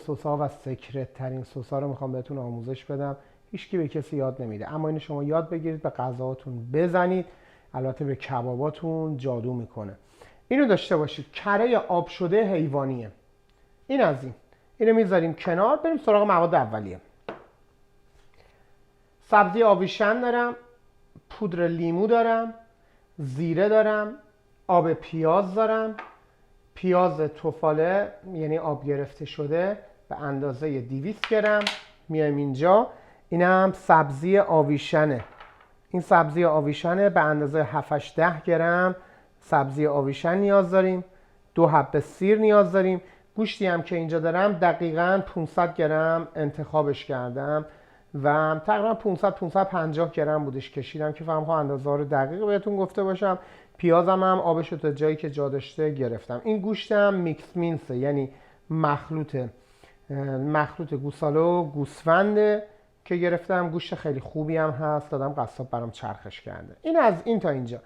سس‌ها و سکرت ترین سس‌ها رو میخوام بهتون آموزش بدم. هیچکی به کسی یاد نمیده، اما اینو شما یاد بگیرید، به غذاهاتون بزنید، البته به کباباتون جادو میکنه. اینو داشته باشید. کره آب شده حیوانیه. این از اینو میذاریم کنار. بریم سراغ مواد اولیه. سبزی آویشن دارم، پودر لیمو دارم، زیره دارم، آب پیاز دارم، پیاز توفاله یعنی آب گرفته شده به اندازه 200 گرم. میایم اینجا. اینم سبزی آویشنه. این سبزی آویشنه به اندازه 7-10 گرم سبزی آویشن نیاز داریم. 2 حبه سیر نیاز داریم. گوشتی هم که اینجا دارم دقیقاً 500 گرم انتخابش کردم و تقریبا 500-550 گرم بودش کشیدم که فهم اندازه رو دقیق بهتون گفته باشم. پیازم هم آبش رو تا جایی که جا داشته گرفتم. این گوشتم میکس مینسه، یعنی مخلوط گوساله و گوسفنده که گرفتم. گوشت خیلی خوبی هم هست، دادم قصاب برام چرخش کرده. این از این تا اینجا.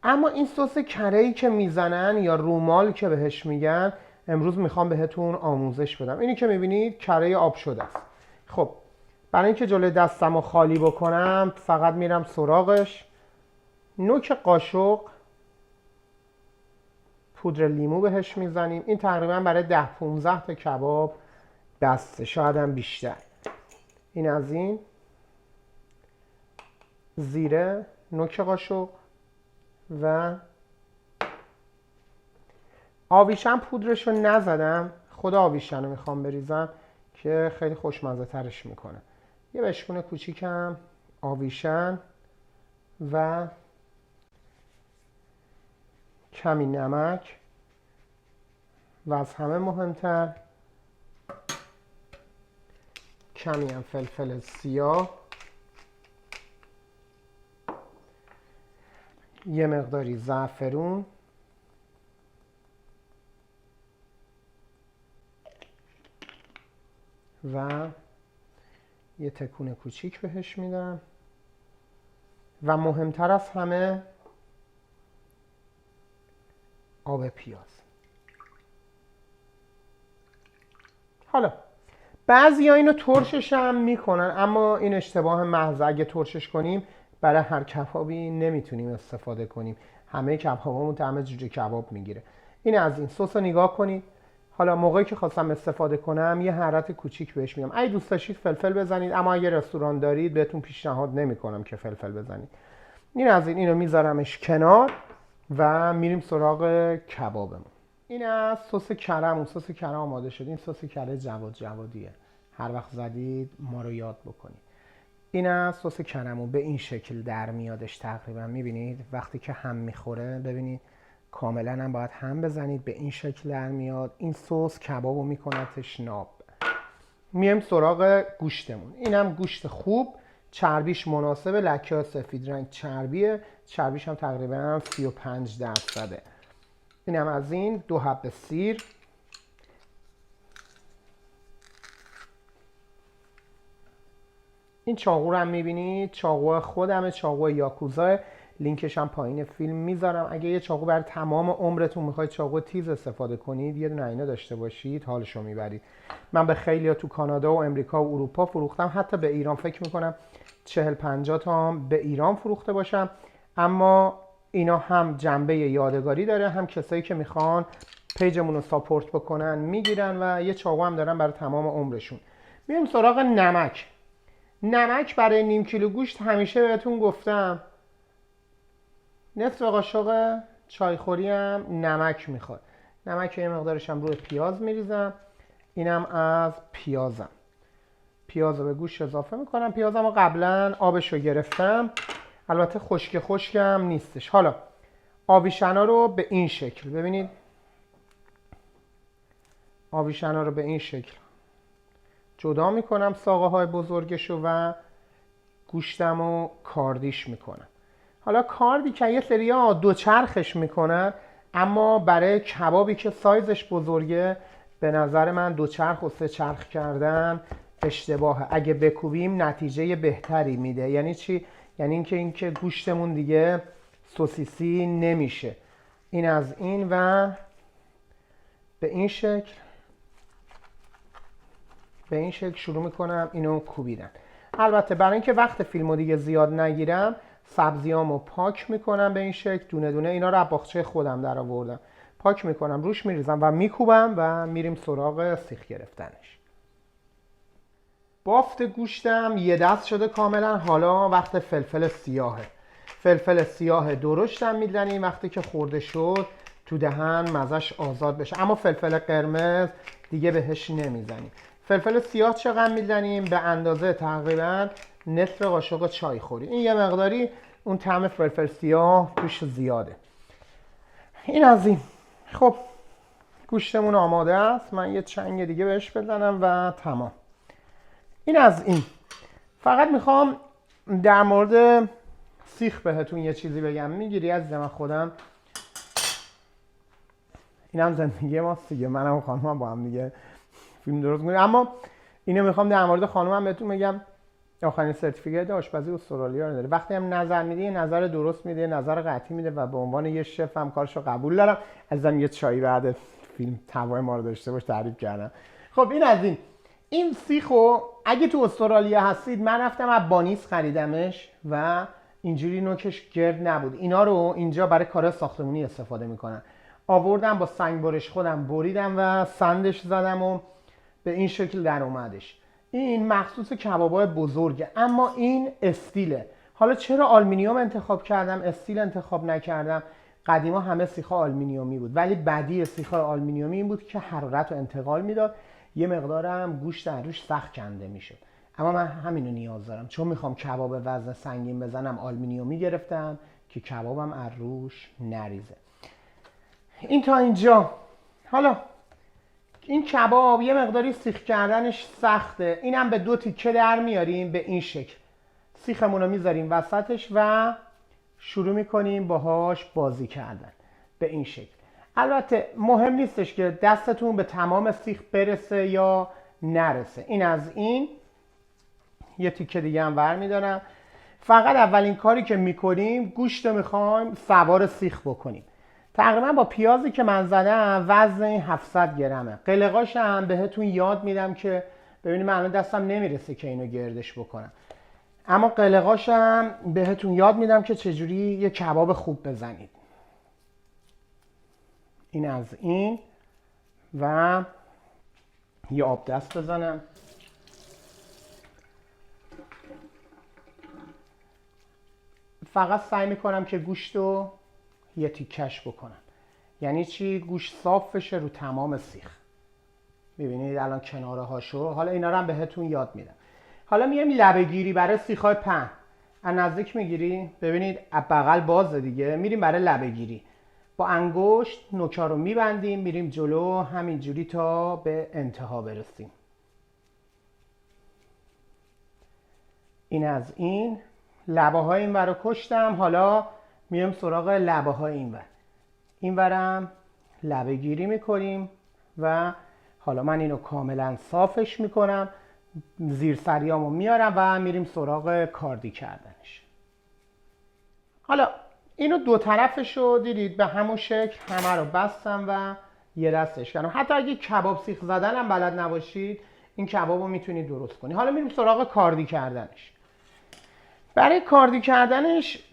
اما این سس کره‌ای که میزنن یا رومال که بهش میگن، امروز میخوام بهتون آموزش بدم. اینی که میبینید کره آب شده است. خب برای اینکه جلوی دستم رو خالی بکنم فقط میرم سراغش. نوک قاشق پودر لیمو بهش میزنیم. این تقریبا برای 10-15 تا کباب بسته، شاید هم بیشتر. این از این. زیره نوک قاشق و آویشن پودرش رو نزدم، خود آویشن رو میخوام بریزم که خیلی خوشمزه ترش میکنه. یه بشکونه کوچیکم آویشن و کمی نمک و از همه مهمتر کمی هم فلفل سیاه، یه مقداری زعفرون و یه تکونه کوچیک بهش میدم و مهمتر از همه آب پیاز. حالا بعضی ها اینو ترشش هم میکنن، اما این اشتباه محض. اگه ترشش کنیم برای هر کبابی نمیتونیم استفاده کنیم. همه کبابمون طعم جوجه کباب میگیره. این از این. سس رو نگاه کنید. حالا موقعی که خواستم استفاده کنم یه حرارت کوچیک بهش میدم. اگه دوست داشتید فلفل بزنید، اما اگه رستوران دارید بهتون پیشنهاد نمیکنم که فلفل بزنید. این از این. اینو میذارمش کنار و میریم سراغ کبابمون. این از سس کره‌مون. سس کره آماده شد. این سس کره جوادیه. هر وقت زدید ما رو یاد بکنید. این از سس کره‌مون. به این شکل در میادش تقریبا. میبینید وقتی که هم میخوره، ببینید کاملا هم باید هم بزنید. به این شکل در میاد. این سس کبابو میکنتش ناب. میایم سراغ گوشتمون. اینم گوشت خوب، چربیش مناسبه، لکه سفید رنگ چربیه. چربیش هم تقریبا 35%. اینم از این. 2 حبه سیر، این چاقو رو هم میبینید، چاقو خودمه، چاقو یاکوزا. لینکش هم پایین فیلم میذارم. اگه یه چاقو برای تمام عمرتون میخواید چاقو تیز استفاده کنید، یه دونه اینا داشته باشید، حالشو میبرید. من به خیلی‌ها تو کانادا و امریکا و اروپا فروختم، حتی به ایران فکر میکنم 40-50 تا هم به ایران فروخته باشم. اما اینا هم جنبه یادگاری داره، هم کسایی که میخوان پیجمون رو ساپورت بکنن میگیرن و یه چاقو هم دارن برای تمام عمرشون. میریم سراغ نمک. نمک برای نیم کیلو گوشت همیشه بهتون گفتم نصف قاشق چایخوری هم نمک میخواد. نمک یه مقدارش هم روی پیاز میریزم. اینم از پیازم. پیاز رو به گوشت اضافه میکنم. پیازم رو قبلا آبش رو گرفتم، البته خشکم نیستش. حالا آویشنا رو به این شکل ببینید. آویشنا رو به این شکل جدا میکنم، ساقه های بزرگشو، و گوشتم رو کاردیش میکنم. حالا کاردی که یه سریا دوچرخش میکنن، اما برای کبابی که سایزش بزرگه به نظر من دوچرخ و 3 چرخ کردن اشتباهه. اگه بکوبیم نتیجه بهتری میده. یعنی چی؟ یعنی اینکه گوشتمون دیگه سوسیسی نمیشه. این از این. و به این شکل به این شکل شروع میکنم اینو کوبیدن. البته برای اینکه وقت فیلمو دیگه زیاد نگیرم سبزیامو پاک میکنم به این شکل دونه دونه. اینا رو از باغچه خودم در آوردم، پاک میکنم روش میریزم و میکوبم و میریم سراغ سیخ گرفتنش. بافت گوشتم یه دست شده کاملا. حالا وقت فلفل سیاهه. فلفل سیاه درشتم میزنیم وقتی که خورده شد تو دهن مزش آزاد بشه، اما فلفل قرمز دیگه بهش نمیزنیم. فلفل سیاه چقدر میزنیم؟ به اندازه تقریبا نصف قاشق چای خوری. این یه مقداری اون طعم فلفل سیاه توش زیاده. این از این. خب گوشتمون آماده است. من یه چنگ دیگه بهش بزنم و تمام. این از این. فقط میخوام در مورد سیخ بهتون یه چیزی بگم. میگیری از من خودم، اینم زندگی ماست دیگه، منم و خانومم با هم دیگه فیلم درست میکنیم. اما اینو میخوام در مورد خانومم بهتون بگم. آخرین سرتیفیکیت آشپزی استرالیا رو داره. وقتی هم نظر میده یه نظر درست میده، نظر قطعی میده و به عنوان یه شف هم کارشو قبول دارم. ازم یه چای بعد فیلم توای ما رو داشته باش تعریف کردم. خب این از این. این سیخو اگه تو استرالیا هستید، من رفتم از بانیس خریدمش و اینجوری نوکش گرد نبود. اینا رو اینجا برای کار ساختمونی استفاده میکنن. آوردم با سنگ برش خودم بریدم و سندش زدم و به این شکل در اومدش. این مخصوص کبابای بزرگه، اما این استیله. حالا چرا آلومینیوم انتخاب کردم استیل انتخاب نکردم؟ قدیما همه سیخ‌ها آلومینیومی بود، ولی بدی سیخ‌های آلومینیومی این بود که حرارت رو انتقال میداد، یه مقدارم گوشت در روش سخت کنده میشد. اما من همینو نیاز دارم، چون میخوام کباب وزن سنگین بزنم آلومینیومی گرفتم که کبابم از روش نریزه. این تا اینجا. حالا این کباب یه مقداری سیخ کردنش سخته. اینم به 2 تیکه در میاریم به این شکل. سیخمون رو میذاریم وسطش و شروع میکنیم باهاش بازی کردن به این شکل. البته مهم نیستش که دستتون به تمام سیخ برسه یا نرسه. این از این. یه تیکه دیگه هم ور میدارم. فقط اولین کاری که میکنیم گوشت رو میخوایم سوار سیخ بکنیم. تقریبا با پیازی که من زدم وزن این 700 گرمه. قلقاش هم بهتون یاد میدم که ببینید من الان دستم نمیرسه که اینو گردش بکنم، اما قلقاش هم بهتون یاد میدم که چجوری یه کباب خوب بزنید. این از این. و یه آب دست بزنم. فقط سعی میکنم که گوشت رو یه تیکش بکنم. یعنی چی؟ گوشت صاف بشه رو تمام سیخ. ببینید الان کناره هاشو. حالا اینا رو هم بهتون یاد میدم. حالا میایم لبه گیری برای سیخ‌های پهن. از نزدیک میگیری، ببینید از بغل بازه دیگه. میریم برای لبه گیری. با انگشت نوکا رو میبندیم، میریم جلو همینجوری تا به انتها برسیم. این از این. لبه های این ور رو کشتم. حالا میایم سراغ لبه های این ور. این ورم لبه گیری میکنیم و حالا من اینو کاملا صافش میکنم، زیر سریامو میارم و میریم سراغ کاردی کردنش. حالا اینو دو طرفش رو دیدید به همون شکل همه رو بستم و یه دستش کردم. حتی اگه کباب سیخ زدن هم بلد نباشید این کباب رو میتونید درست کنید. حالا میریم سراغ کاردی کردنش. برای کاردی کردنش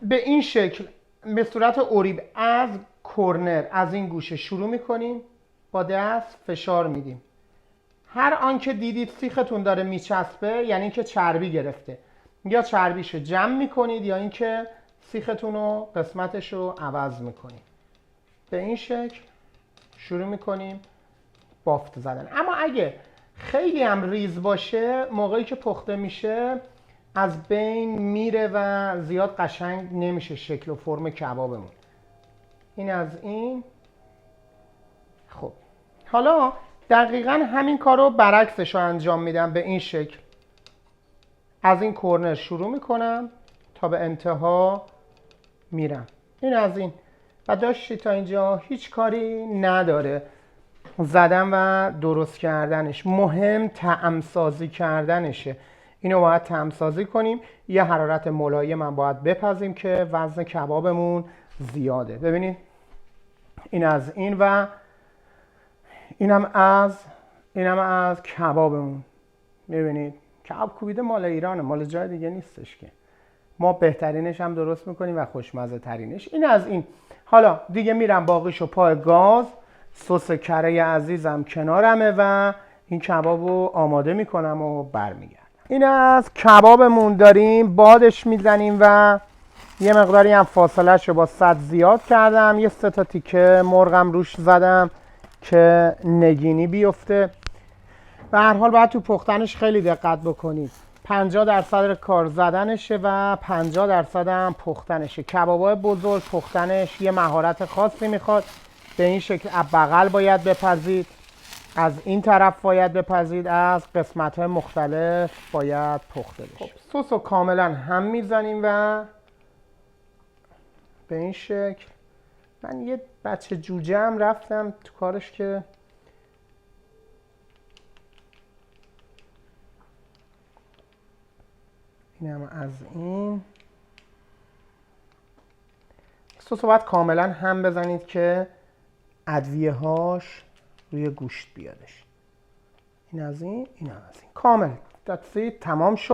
به این شکل به صورت اوریب از کورنر از این گوشه شروع میکنیم، با دست فشار میدیم. هر آن که دیدید سیختون داره میچسبه یعنی که چربی گرفته، یا چربیشو جمع میکنید یا اینکه سیختون رو قسمتش رو عوض میکنید. به این شکل شروع میکنیم بافت زدن. اما اگه خیلی هم ریز باشه موقعی که پخته میشه از بین میره و زیاد قشنگ نمیشه شکل و فرم کبابمون. این از این. خب حالا دقیقا همین کار رو برعکسش رو انجام میدم. به این شکل از این کورنر شروع میکنم تا به انتها میرم. این از این. و داشتی تا اینجا هیچ کاری نداره زدن و درست کردنش. مهم طعم سازی کردنشه. اینو باید طعم سازی کنیم. یه حرارت ملایم هم باید بپزیم که وزن کبابمون زیاده. ببینید این از این و اینم از اینم از کبابمون. میبینید کباب کوبیده مال ایرانه، مال جای دیگه نیستش که. ما بهترینش هم درست میکنیم و خوشمزه ترینش. این از این. حالا دیگه میرم باقیشو پای گاز. سس کره عزیزم کنارمه و این کباب رو آماده میکنم و برمیگردم. این از کبابمون، داریم بادش میزنیم و یه مقداری هم فاصلهش رو با سد زیاد کردم. یه 3 تا تیکه مرغم روش زدم که نگینی بیفته. به هر حال باید تو پختنش خیلی دقت بکنید. 50% کار زدنشه و 50% هم پختنشه. کبابای بزرگ پختنش یه مهارت خاصی میخواد. به این شکل از بغل باید بپزید، از این طرف باید بپزید، از قسمت‌های مختلف باید پخته بشه. سس رو کاملا هم میزنیم و به این شکل. من یه بچه جوجه هم رفتم تو کارش که اینم از این. سس رو باید کاملا هم بزنید که ادویه هاش روی گوشت بیادش. این از این، این هم از این. کامل تمام شد.